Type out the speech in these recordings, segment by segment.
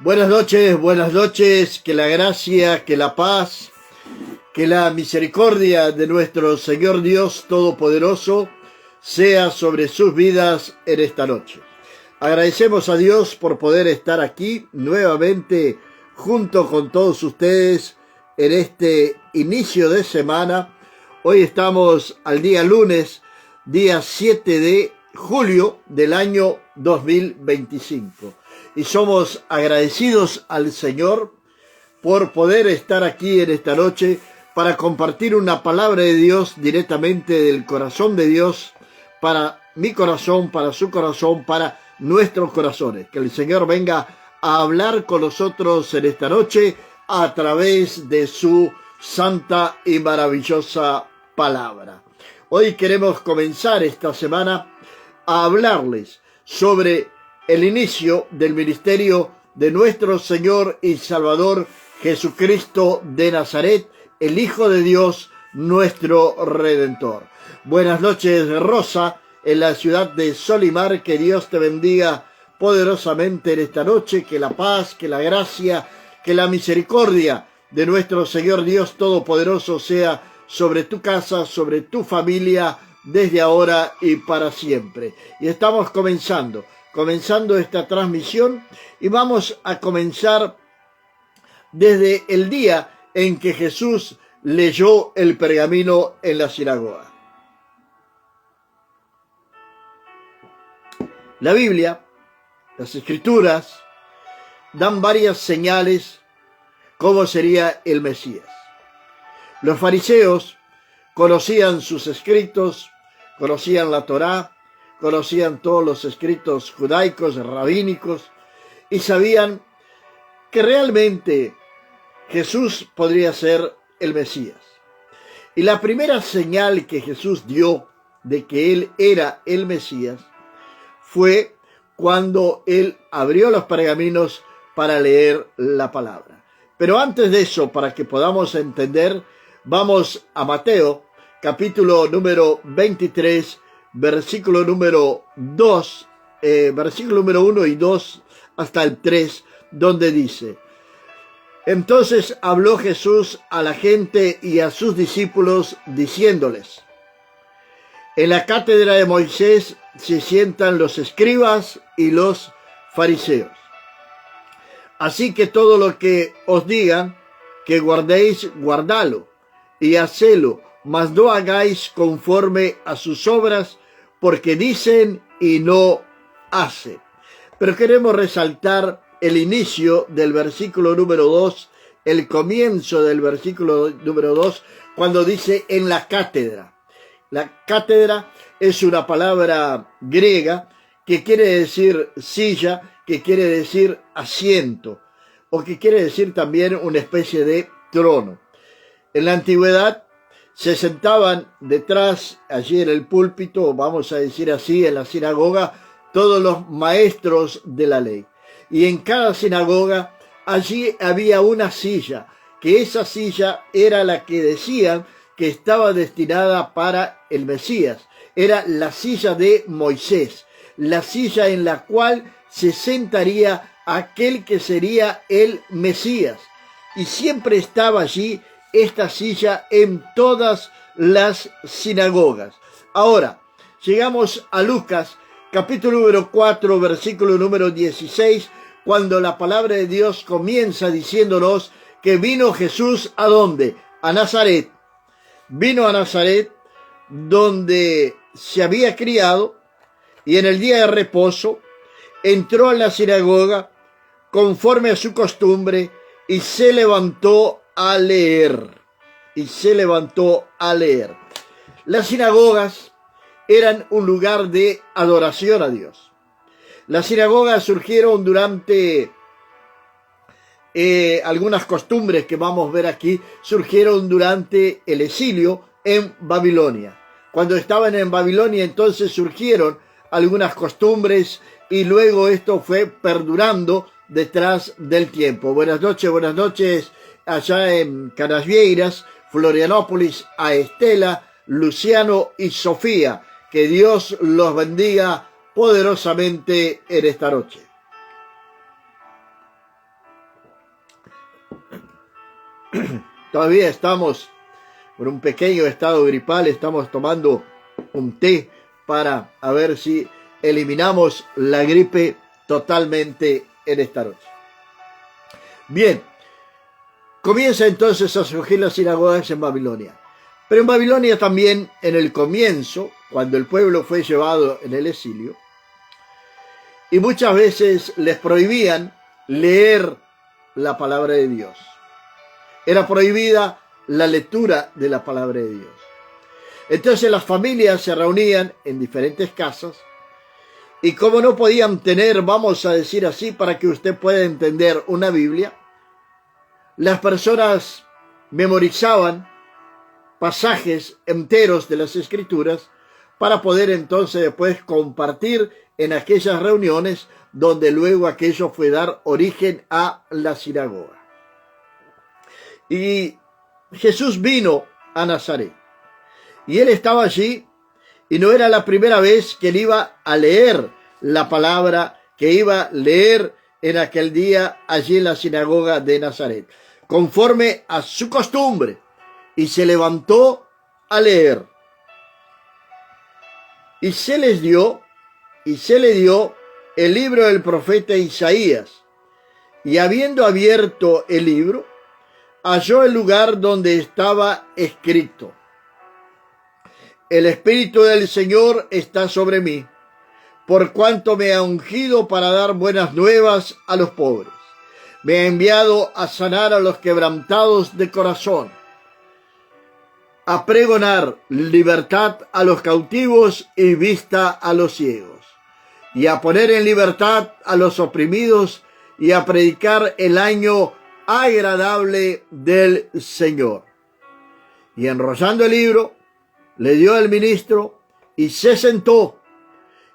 Buenas noches, que la gracia, que la paz, que la misericordia de nuestro Señor Dios Todopoderoso sea sobre sus vidas en esta noche. Agradecemos a Dios por poder estar aquí nuevamente junto con todos ustedes en este inicio de semana. Hoy estamos al día lunes, día 7 de julio del año 2025. Y somos agradecidos al Señor por poder estar aquí en esta noche para compartir una palabra de Dios directamente del corazón de Dios para mi corazón, para su corazón, para nuestros corazones. Que el Señor venga a hablar con nosotros en esta noche a través de su santa y maravillosa palabra. Hoy queremos comenzar esta semana a hablarles sobre el inicio del ministerio de nuestro Señor y Salvador Jesucristo de Nazaret, el Hijo de Dios, nuestro Redentor. Buenas noches, Rosa, en la ciudad de Solimar. Que Dios te bendiga poderosamente en esta noche. Que la paz, que la gracia, que la misericordia de nuestro Señor Dios Todopoderoso sea sobre tu casa, sobre tu familia, desde ahora y para siempre. Y estamos comenzando esta transmisión y vamos a comenzar desde el día en que Jesús leyó el pergamino en la sinagoga. La Biblia, las Escrituras, dan varias señales cómo sería el Mesías. Los fariseos conocían sus escritos, conocían la Torá, conocían todos los escritos judaicos, rabínicos, y sabían que realmente Jesús podría ser el Mesías. Y la primera señal que Jesús dio de que Él era el Mesías fue cuando Él abrió los pergaminos para leer la palabra. Pero antes de eso, para que podamos entender, vamos a Mateo, capítulo número 23, versículo número 2, versículo número 1 y 2 hasta el 3, donde dice: Entonces habló Jesús a la gente y a sus discípulos, diciéndoles: En la cátedra de Moisés se sientan los escribas y los fariseos. Así que todo lo que os digan que guardéis, guardalo, y hacelo, mas no hagáis conforme a sus obras, porque dicen y no hacen. Pero queremos resaltar el inicio del versículo número 2, el comienzo del versículo número 2, cuando dice en la cátedra. La cátedra es una palabra griega que quiere decir silla, que quiere decir asiento, o que quiere decir también una especie de trono. En la antigüedad se sentaban detrás, allí en el púlpito, vamos a decir así, en la sinagoga, todos los maestros de la ley. Y en cada sinagoga, allí había una silla, que esa silla era la que decían que estaba destinada para el Mesías. Era la silla de Moisés, la silla en la cual se sentaría aquel que sería el Mesías. Y siempre estaba allí esta silla en todas las sinagogas. Ahora, llegamos a Lucas, capítulo número 4, versículo número 16, cuando la palabra de Dios comienza diciéndonos que vino Jesús ¿a dónde? A Nazaret. Vino a Nazaret, donde se había criado, y en el día de reposo entró a la sinagoga conforme a su costumbre y se levantó a leer. Las sinagogas eran un lugar de adoración a Dios. Las sinagogas surgieron durante algunas costumbres que vamos a ver aquí, surgieron durante el exilio en Babilonia. Cuando estaban en Babilonia, entonces surgieron algunas costumbres y luego esto fue perdurando detrás del tiempo. Buenas noches allá en Canasvieiras, Florianópolis, a Estela, Luciano y Sofía. Que Dios los bendiga poderosamente en esta noche. Todavía estamos con un pequeño estado gripal, estamos tomando un té para a ver si eliminamos la gripe totalmente en esta noche. Bien, comienza entonces a surgir las sinagogas en Babilonia. Pero en Babilonia también, en el comienzo, cuando el pueblo fue llevado en el exilio, y muchas veces les prohibían leer la palabra de Dios. Era prohibida la lectura de la palabra de Dios. Entonces las familias se reunían en diferentes casas y como no podían tener, vamos a decir así, para que usted pueda entender una Biblia, las personas memorizaban pasajes enteros de las Escrituras para poder entonces después compartir en aquellas reuniones donde luego aquello fue dar origen a la sinagoga. Y Jesús vino a Nazaret y él estaba allí y no era la primera vez que él iba a leer la palabra, que iba a leer en aquel día allí en la sinagoga de Nazaret, conforme a su costumbre, y se levantó a leer. Y se le dio el libro del profeta Isaías, y habiendo abierto el libro, halló el lugar donde estaba escrito: El Espíritu del Señor está sobre mí, por cuanto me ha ungido para dar buenas nuevas a los pobres. Me ha enviado a sanar a los quebrantados de corazón, a pregonar libertad a los cautivos y vista a los ciegos, y a poner en libertad a los oprimidos, y a predicar el año agradable del Señor. Y enrollando el libro, le dio al ministro y se sentó,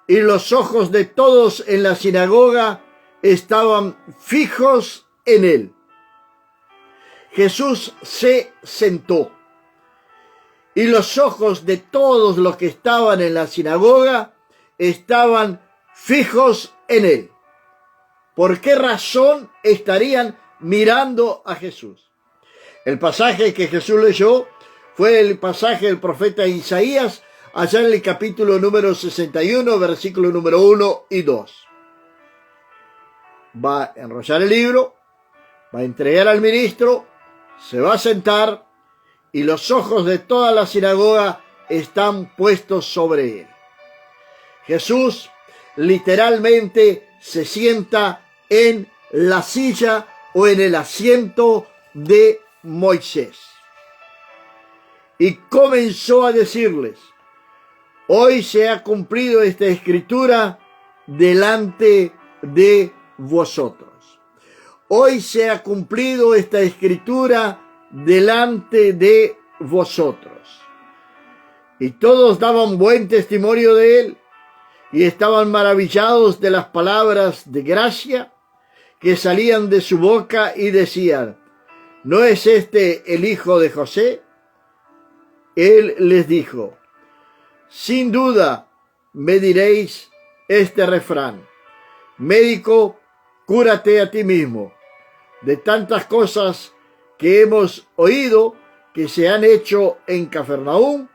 y los ojos de todos en la sinagoga estaban fijos en él. Jesús se sentó, y los ojos de todos los que estaban en la sinagoga estaban fijos en él. ¿Por qué razón estarían mirando a Jesús? El pasaje que Jesús leyó fue el pasaje del profeta Isaías, allá en el capítulo número 61, versículo número 1 y 2. Va a enrollar el libro, va a entregar al ministro, se va a sentar, y los ojos de toda la sinagoga están puestos sobre él. Jesús literalmente se sienta en la silla o en el asiento de Moisés. Y comenzó a decirles: hoy se ha cumplido esta escritura delante de vosotros. Hoy se ha cumplido esta escritura delante de vosotros. Y todos daban buen testimonio de él y estaban maravillados de las palabras de gracia que salían de su boca y decían: ¿no es este el hijo de José? Él les dijo: sin duda me diréis este refrán: médico, cúrate a ti mismo. De tantas cosas que hemos oído que se han hecho en Cafarnaúm,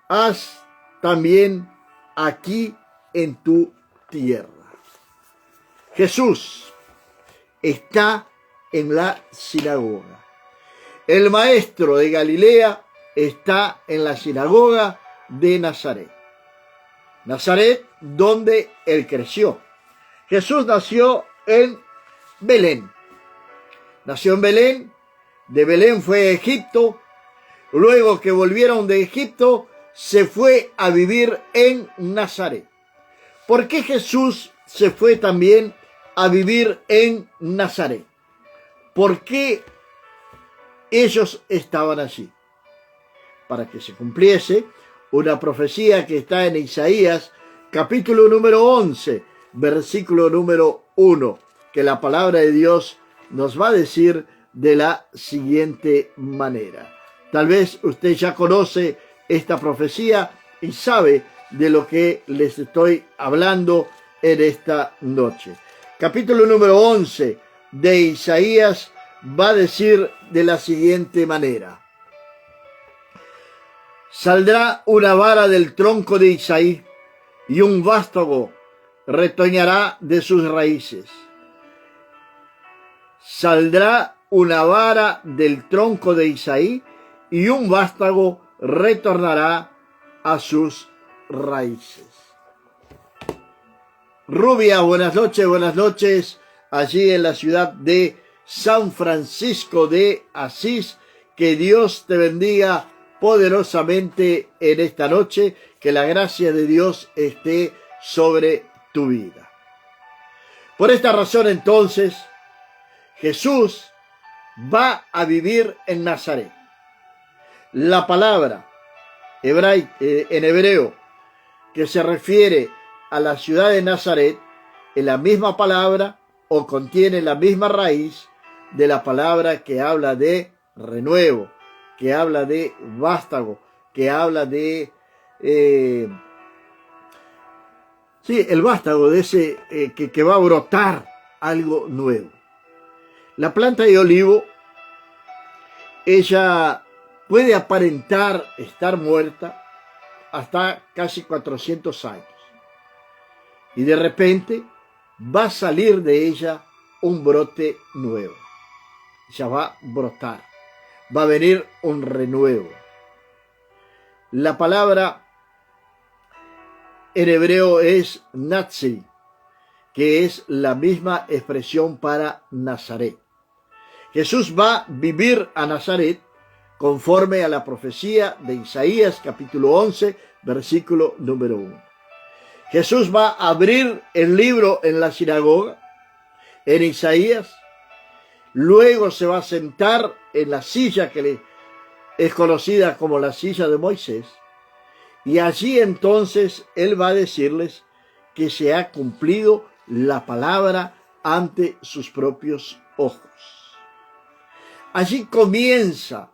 haz también aquí en tu tierra. Jesús está en la sinagoga. El maestro de Galilea está en la sinagoga de Nazaret. Nazaret, donde él creció. Jesús nació en Belén. Nació en Belén, de Belén fue a Egipto, luego que volvieron de Egipto, se fue a vivir en Nazaret. ¿Por qué Jesús se fue también a vivir en Nazaret? ¿Por qué ellos estaban allí? Para que se cumpliese una profecía que está en Isaías, capítulo número 11, versículo número 1, que la palabra de Dios nos va a decir de la siguiente manera. Tal vez usted ya conoce esta profecía y sabe de lo que les estoy hablando en esta noche. Capítulo número 11 de Isaías, va a decir de la siguiente manera: saldrá una vara del tronco de Isaí, y un vástago retoñará de sus raíces. Saldrá una vara del tronco de Isaí, y un vástago retornará a sus raíces. Rubia, buenas noches, allí en la ciudad de San Francisco de Asís. Que Dios te bendiga poderosamente en esta noche, que la gracia de Dios esté sobre tu vida. Por esta razón, entonces, Jesús va a vivir en Nazaret. La palabra en hebreo que se refiere a la ciudad de Nazaret es la misma palabra o contiene la misma raíz de la palabra que habla de renuevo, que habla de vástago, que habla de el vástago de ese que va a brotar algo nuevo. La planta de olivo, ella puede aparentar estar muerta hasta casi 400 años. Y de repente va a salir de ella un brote nuevo. Ya va a brotar. Va a venir un renuevo. La palabra en hebreo es Natsiri, que es la misma expresión para Nazaret. Jesús va a vivir a Nazaret conforme a la profecía de Isaías capítulo 11, versículo número 1. Jesús va a abrir el libro en la sinagoga, en Isaías, luego se va a sentar en la silla que es conocida como la silla de Moisés, y allí entonces él va a decirles que se ha cumplido la palabra ante sus propios ojos. Allí comienza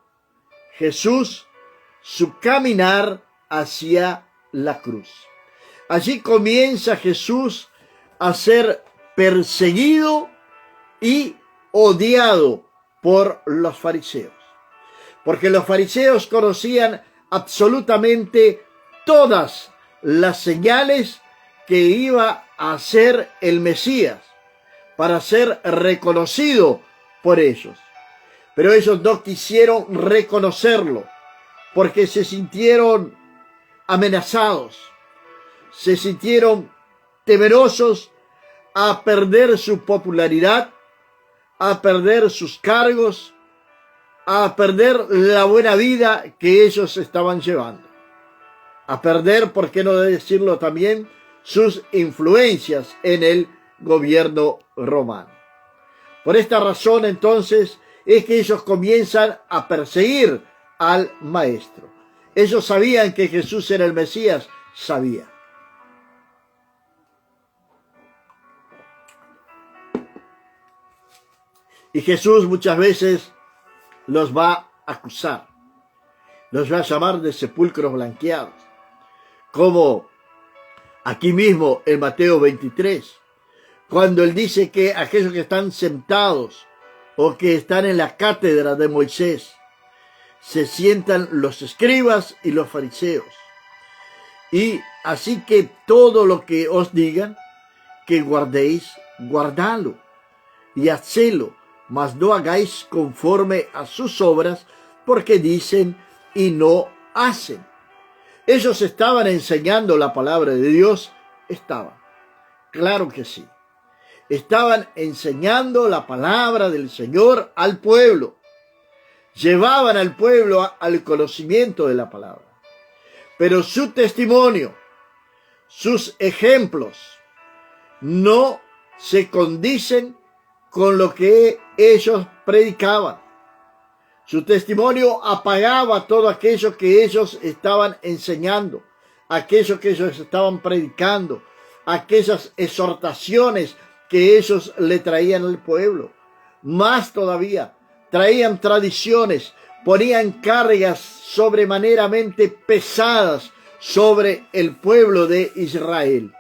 Jesús su caminar hacia la cruz. Allí comienza Jesús a ser perseguido y odiado por los fariseos. Porque los fariseos conocían absolutamente todas las señales que iba a hacer el Mesías para ser reconocido por ellos. Pero ellos no quisieron reconocerlo porque se sintieron amenazados, se sintieron temerosos a perder su popularidad, a perder sus cargos, a perder la buena vida que ellos estaban llevando, a perder, por qué no decirlo también, sus influencias en el gobierno romano. Por esta razón, entonces, es que ellos comienzan a perseguir al maestro. Ellos sabían que Jesús era el Mesías, sabían. Y Jesús muchas veces los va a acusar, los va a llamar de sepulcros blanqueados, como aquí mismo en Mateo 23, cuando él dice que aquellos que están sentados o que están en la cátedra de Moisés, se sientan los escribas y los fariseos. Y así que todo lo que os digan que guardéis, guardadlo y hacedlo, mas no hagáis conforme a sus obras, porque dicen y no hacen. Ellos estaban enseñando la palabra de Dios, estaban, claro que sí. Estaban enseñando la palabra del Señor al pueblo. Llevaban al pueblo al conocimiento de la palabra. Pero su testimonio, sus ejemplos, no se condicen con lo que ellos predicaban. Su testimonio apagaba todo aquello que ellos estaban enseñando, aquello que ellos estaban predicando, aquellas exhortaciones que ellos le traían al pueblo. Más todavía, traían tradiciones, ponían cargas sobremaneramente pesadas sobre el pueblo de Israel.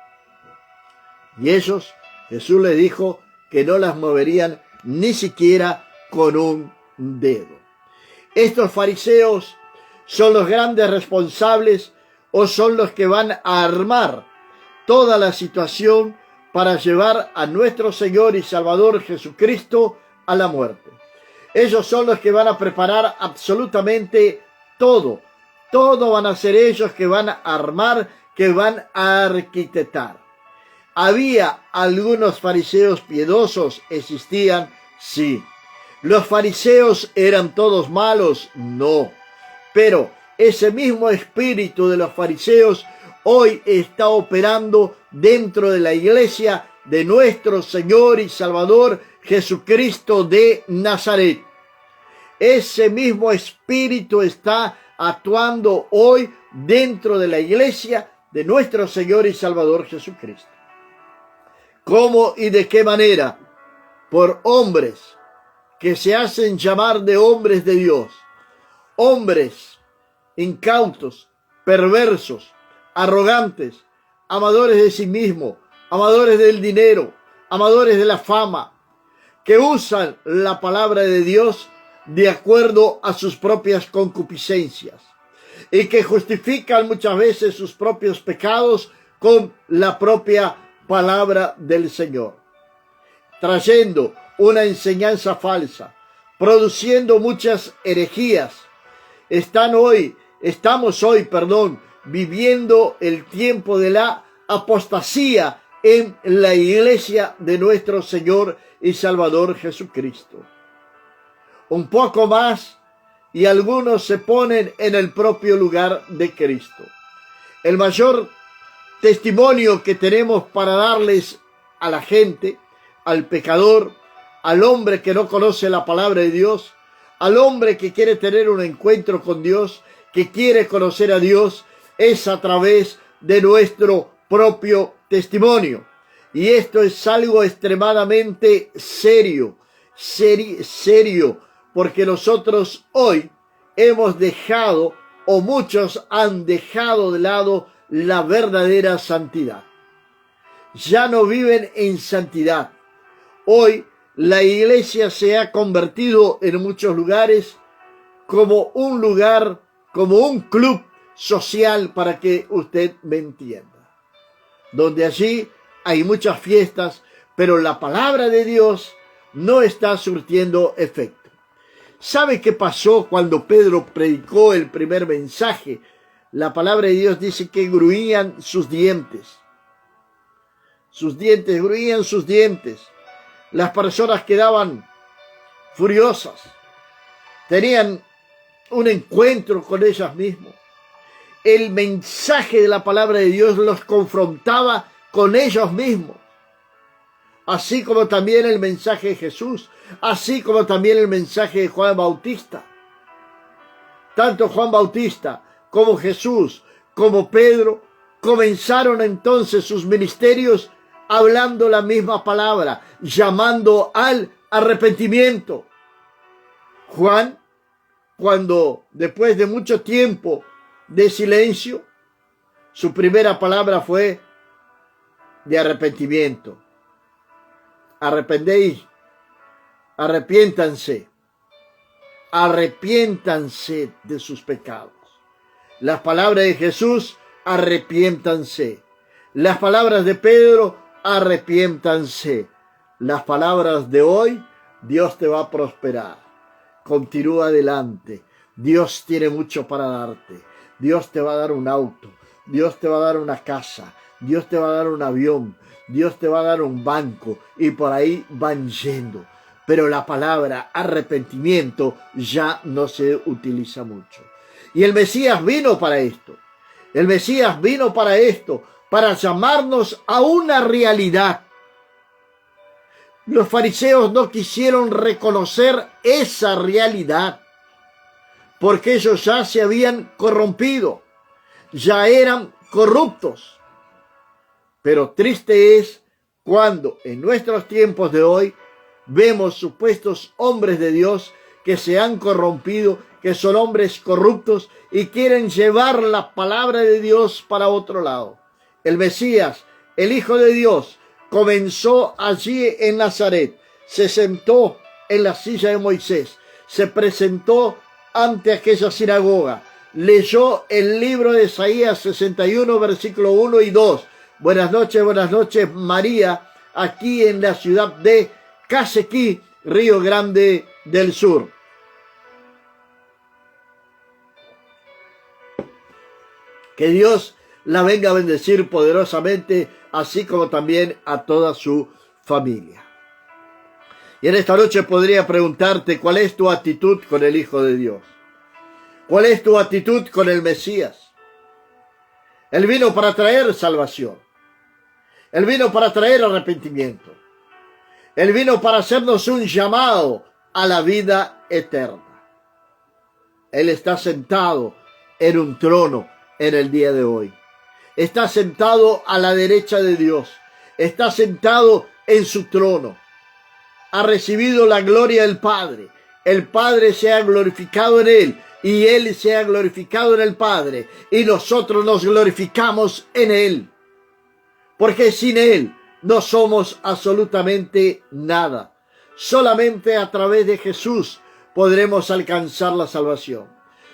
Y ellos, Jesús les dijo que no las moverían ni siquiera con un dedo. Estos fariseos son los grandes responsables o son los que van a armar toda la situación para llevar a nuestro Señor y Salvador Jesucristo a la muerte. Ellos son los que van a preparar absolutamente todo. Todo van a ser ellos que van a armar, que van a arquitectar. ¿Había algunos fariseos piedosos? ¿Existían? Sí. ¿Los fariseos eran todos malos? No. Pero ese mismo espíritu de los fariseos hoy está operando dentro de la iglesia de nuestro Señor y Salvador Jesucristo de Nazaret. Ese mismo espíritu está actuando hoy dentro de la iglesia de nuestro Señor y Salvador Jesucristo. ¿Cómo y de qué manera? Por hombres que se hacen llamar de hombres de Dios. Hombres incautos, perversos, arrogantes, amadores de sí mismos, amadores del dinero, amadores de la fama, que usan la palabra de Dios de acuerdo a sus propias concupiscencias y que justifican muchas veces sus propios pecados con la propia palabra del Señor, trayendo una enseñanza falsa, produciendo muchas herejías. Estamos hoy, viviendo el tiempo de la apostasía en la iglesia de nuestro Señor y Salvador Jesucristo. Un poco más y algunos se ponen en el propio lugar de Cristo. El mayor testimonio que tenemos para darles a la gente, al pecador, al hombre que no conoce la palabra de Dios, al hombre que quiere tener un encuentro con Dios, que quiere conocer a Dios, es a través de nuestro propio testimonio. Y esto es algo extremadamente serio, porque nosotros hoy hemos dejado, o muchos han dejado de lado, la verdadera santidad. Ya no viven en santidad. Hoy la iglesia se ha convertido en muchos lugares como un lugar, como un club social, para que usted me entienda, donde allí hay muchas fiestas, pero la palabra de Dios no está surtiendo efecto. ¿Sabe qué pasó cuando Pedro predicó el primer mensaje? La palabra de Dios dice que gruñían sus dientes. Gruñían sus dientes. Las personas quedaban furiosas. Tenían un encuentro con ellas mismas. El mensaje de la palabra de Dios los confrontaba con ellos mismos. Así como también el mensaje de Jesús, así como también el mensaje de Juan Bautista. Tanto Juan Bautista como Jesús, como Pedro, comenzaron entonces sus ministerios hablando la misma palabra, llamando al arrepentimiento. Juan, cuando después de mucho tiempo de silencio, su primera palabra fue de arrepentimiento. Arrependéis, arrepiéntanse de sus pecados. Las palabras de Jesús, arrepiéntanse. Las palabras de Pedro, arrepiéntanse. Las palabras de hoy, Dios te va a prosperar. Continúa adelante. Dios tiene mucho para darte. Dios te va a dar un auto. Dios te va a dar una casa. Dios te va a dar un avión. Dios te va a dar un banco. Y por ahí van yendo. Pero la palabra arrepentimiento ya no se utiliza mucho. Y el Mesías vino para esto. El Mesías vino para esto, para llamarnos a una realidad. Los fariseos no quisieron reconocer esa realidad, porque ellos ya se habían corrompido, ya eran corruptos. Pero triste es cuando en nuestros tiempos de hoy vemos supuestos hombres de Dios que se han corrompido, que son hombres corruptos y quieren llevar la palabra de Dios para otro lado. El Mesías, el Hijo de Dios, comenzó allí en Nazaret, se sentó en la silla de Moisés, se presentó ante aquella sinagoga, leyó el libro de Isaías 61, versículo 1 y 2. Buenas noches, María, aquí en la ciudad de Casequí, Río Grande del Sur. Que Dios la venga a bendecir poderosamente, así como también a toda su familia. Y en esta noche podría preguntarte, ¿cuál es tu actitud con el Hijo de Dios? ¿Cuál es tu actitud con el Mesías? Él vino para traer salvación. Él vino para traer arrepentimiento. Él vino para hacernos un llamado a la vida eterna. Él está sentado en un trono en el día de hoy. Está sentado a la derecha de Dios. Está sentado en su trono. Ha recibido la gloria del Padre. El Padre se ha glorificado en él y él se ha glorificado en el Padre. Y nosotros nos glorificamos en él. Porque sin él no somos absolutamente nada. Solamente a través de Jesús podremos alcanzar la salvación.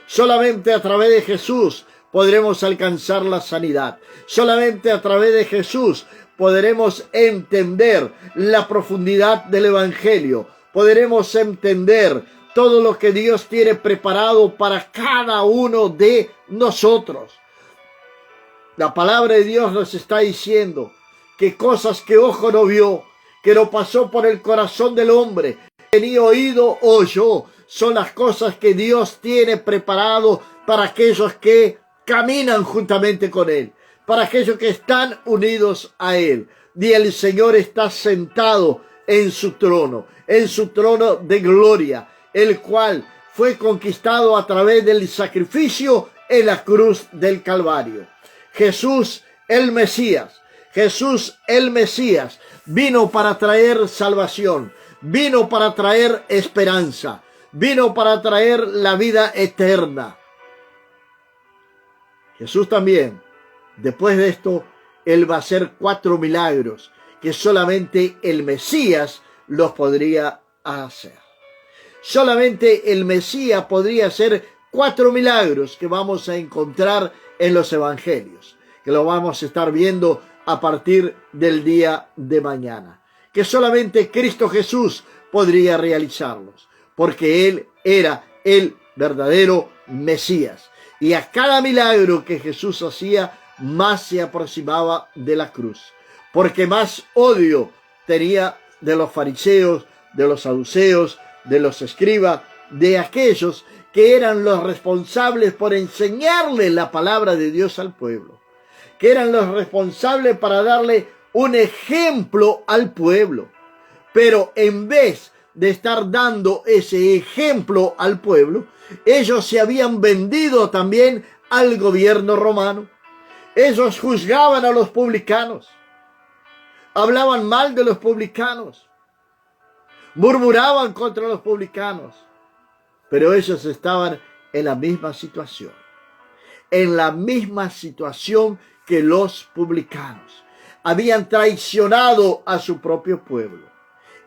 Solamente a través de Jesús podremos alcanzar la sanidad. Solamente a través de Jesús podremos entender la profundidad del Evangelio. Podremos entender todo lo que Dios tiene preparado para cada uno de nosotros. La palabra de Dios nos está diciendo que cosas que ojo no vio, que no pasó por el corazón del hombre, que ni oído oyó, son las cosas que Dios tiene preparado para aquellos que caminan juntamente con él, para aquellos que están unidos a él. Y el Señor está sentado en su trono de gloria, el cual fue conquistado a través del sacrificio en la cruz del Calvario. Jesús el Mesías, vino para traer salvación, vino para traer esperanza, vino para traer la vida eterna. Jesús también, después de esto, él va a hacer 4 milagros que solamente el Mesías los podría hacer. Solamente el Mesías podría hacer 4 milagros que vamos a encontrar en los evangelios, que lo vamos a estar viendo a partir del día de mañana, que solamente Cristo Jesús podría realizarlos, porque él era el verdadero Mesías. Y a cada milagro que Jesús hacía, más se aproximaba de la cruz, porque más odio tenía de los fariseos, de los saduceos, de los escribas, de aquellos que eran los responsables por enseñarle la palabra de Dios al pueblo, que eran los responsables para darle un ejemplo al pueblo. Pero en vez de estar dando ese ejemplo al pueblo, ellos se habían vendido también al gobierno romano. Ellos juzgaban a los publicanos, hablaban mal de los publicanos, murmuraban contra los publicanos, pero ellos estaban en la misma situación que los publicanos. Habían traicionado a su propio pueblo,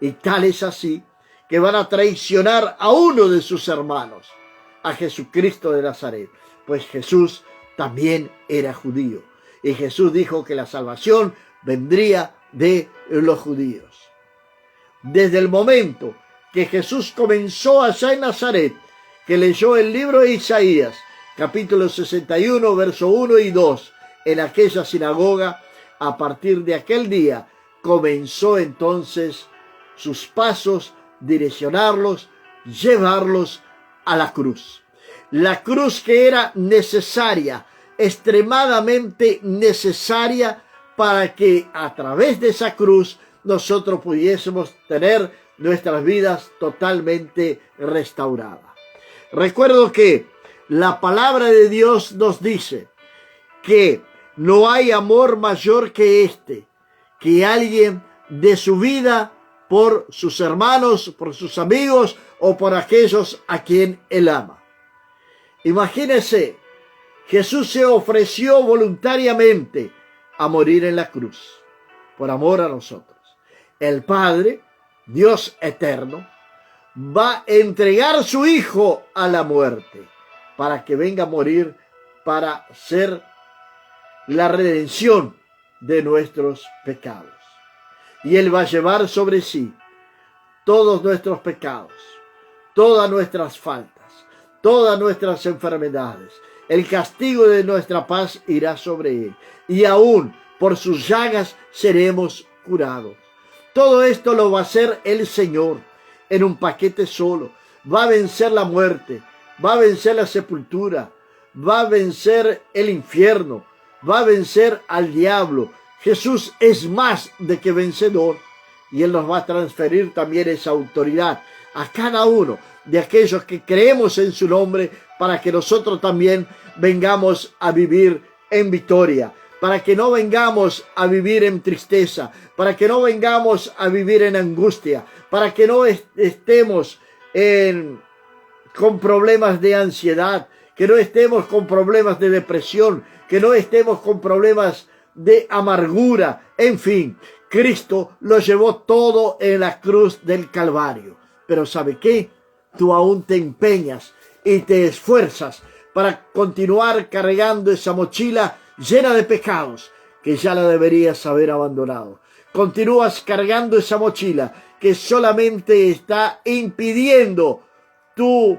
y tal es así que van a traicionar a uno de sus hermanos, a Jesucristo de Nazaret, pues Jesús también era judío, y Jesús dijo que la salvación vendría de los judíos. Desde el momento que Jesús comenzó allá en Nazaret, que leyó el libro de Isaías, capítulo 61, verso 1 y 2, en aquella sinagoga, a partir de aquel día comenzó entonces sus pasos, direccionarlos, llevarlos a la cruz. La cruz que era necesaria, extremadamente necesaria, para que a través de esa cruz nosotros pudiésemos tener nuestras vidas totalmente restauradas. Recuerdo que la palabra de Dios nos dice que no hay amor mayor que este, que alguien dé su vida por sus hermanos, por sus amigos o por aquellos a quien él ama. Imagínense, Jesús se ofreció voluntariamente a morir en la cruz, por amor a nosotros. El Padre, Dios eterno, va a entregar su Hijo a la muerte para que venga a morir para ser la redención de nuestros pecados. Y Él va a llevar sobre sí todos nuestros pecados, todas nuestras faltas, todas nuestras enfermedades. El castigo de nuestra paz irá sobre Él, y aún por sus llagas seremos curados. Todo esto lo va a hacer el Señor en un paquete solo. Va a vencer la muerte, va a vencer la sepultura, va a vencer el infierno, va a vencer al diablo. Jesús es más de que vencedor, y Él nos va a transferir también esa autoridad a cada uno de aquellos que creemos en su nombre, para que nosotros también vengamos a vivir en victoria, para que no vengamos a vivir en tristeza, para que no vengamos a vivir en angustia, para que no estemos con problemas de ansiedad, que no estemos con problemas de depresión, que no estemos con problemas de amargura. En fin, Cristo lo llevó todo en la cruz del Calvario. Pero ¿sabe qué? Tú aún te empeñas y te esfuerzas para continuar cargando esa mochila llena de pecados que ya la deberías haber abandonado. Continúas cargando esa mochila que solamente está impidiendo tu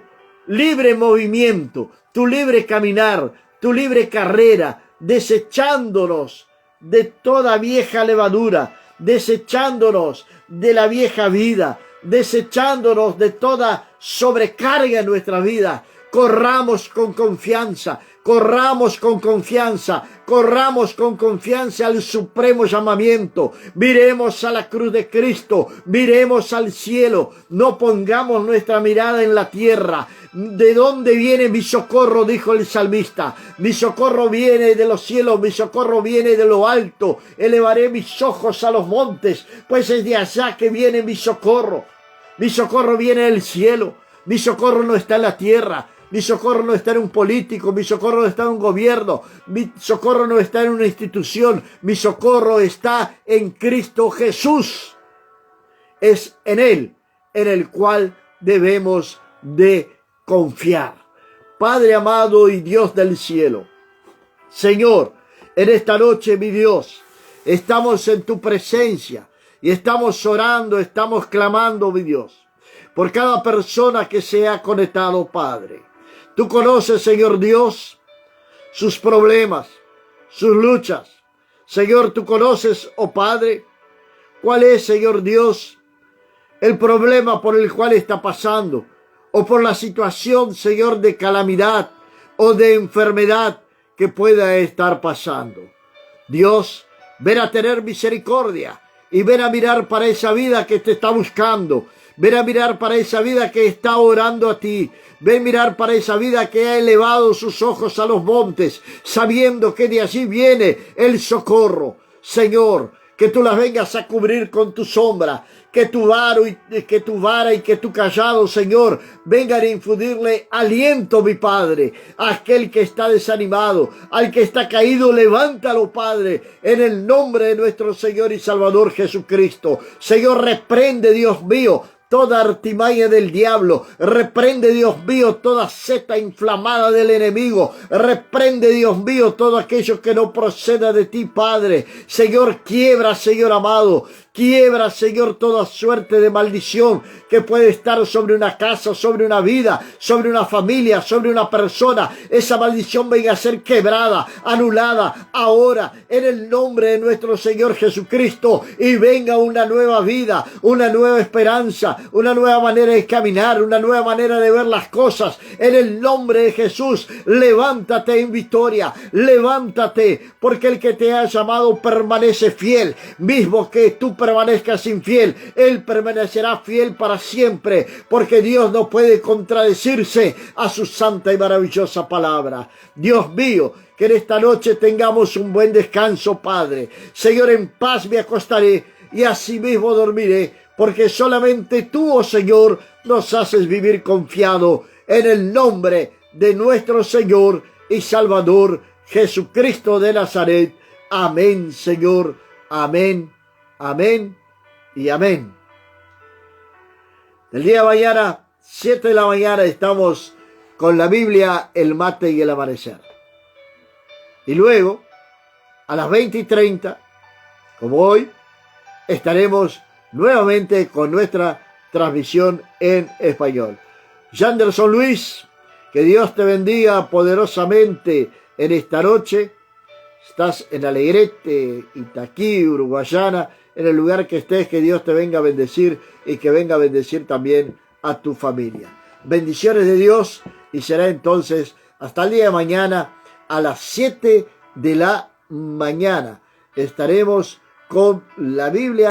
libre movimiento, tu libre caminar, tu libre carrera, desechándonos de toda vieja levadura, desechándonos de la vieja vida, desechándonos de toda sobrecarga en nuestra vida. Corramos con confianza, corramos con confianza, corramos con confianza al supremo llamamiento. Miremos a la cruz de Cristo, miremos al cielo, no pongamos nuestra mirada en la tierra. ¿De dónde viene mi socorro?, dijo el salmista. Mi socorro viene de los cielos, mi socorro viene de lo alto. Elevaré mis ojos a los montes, pues es de allá que viene mi socorro. Mi socorro viene del cielo, mi socorro no está en la tierra. Mi socorro no está en un político, mi socorro no está en un gobierno, mi socorro no está en una institución, mi socorro está en Cristo Jesús. Es en Él en el cual debemos de confiar. Padre amado y Dios del cielo, Señor, en esta noche, mi Dios, estamos en tu presencia y estamos orando, estamos clamando, mi Dios, por cada persona que se ha conectado, Padre. Tú conoces, Señor Dios, sus problemas, sus luchas. Señor, tú conoces, oh Padre, cuál es, Señor Dios, el problema por el cual está pasando, o por la situación, Señor, de calamidad o de enfermedad que pueda estar pasando. Dios, ven a tener misericordia y ven a mirar para esa vida que te está buscando. Ven a mirar para esa vida que está orando a ti. Ven a mirar para esa vida que ha elevado sus ojos a los montes, sabiendo que de allí viene el socorro. Señor, que tú las vengas a cubrir con tu sombra, que tu vara y que tu callado, Señor, vengan a infundirle aliento, mi Padre, a aquel que está desanimado, al que está caído, levántalo, Padre, en el nombre de nuestro Señor y Salvador Jesucristo. Señor, reprende, Dios mío, toda artimaña del diablo. Reprende, Dios mío, toda seta inflamada del enemigo. Reprende, Dios mío, todo aquello que no proceda de ti, Padre. Señor, quiebra, Señor amado. Quiebra, Señor, toda suerte de maldición que puede estar sobre una casa, sobre una vida, sobre una familia, sobre una persona. Esa maldición venga a ser quebrada, anulada ahora en el nombre de nuestro Señor Jesucristo, y venga una nueva vida, una nueva esperanza, una nueva manera de caminar, una nueva manera de ver las cosas. En el nombre de Jesús, levántate en victoria, levántate, porque el que te ha llamado permanece fiel. Mismo que tú permanezcas infiel, Él permanecerá fiel para siempre, porque Dios no puede contradecirse a su santa y maravillosa palabra. Dios mío, que en esta noche tengamos un buen descanso, Padre. Señor, en paz me acostaré y asimismo dormiré, porque solamente tú, oh Señor, nos haces vivir confiado en el nombre de nuestro Señor y Salvador Jesucristo de Nazaret. Amén, Señor. Amén. Amén y amén. El día de mañana, 7 de la mañana, estamos con la Biblia, el mate y el amanecer. Y luego, a las 20:30, como hoy, estaremos nuevamente con nuestra transmisión en español. Janderson Luis, que Dios te bendiga poderosamente en esta noche. Estás en Alegrete, Itaquí, Uruguayana, en el lugar que estés, que Dios te venga a bendecir y que venga a bendecir también a tu familia. Bendiciones de Dios, y será entonces hasta el día de mañana a las 7 de la mañana. Estaremos con la Biblia.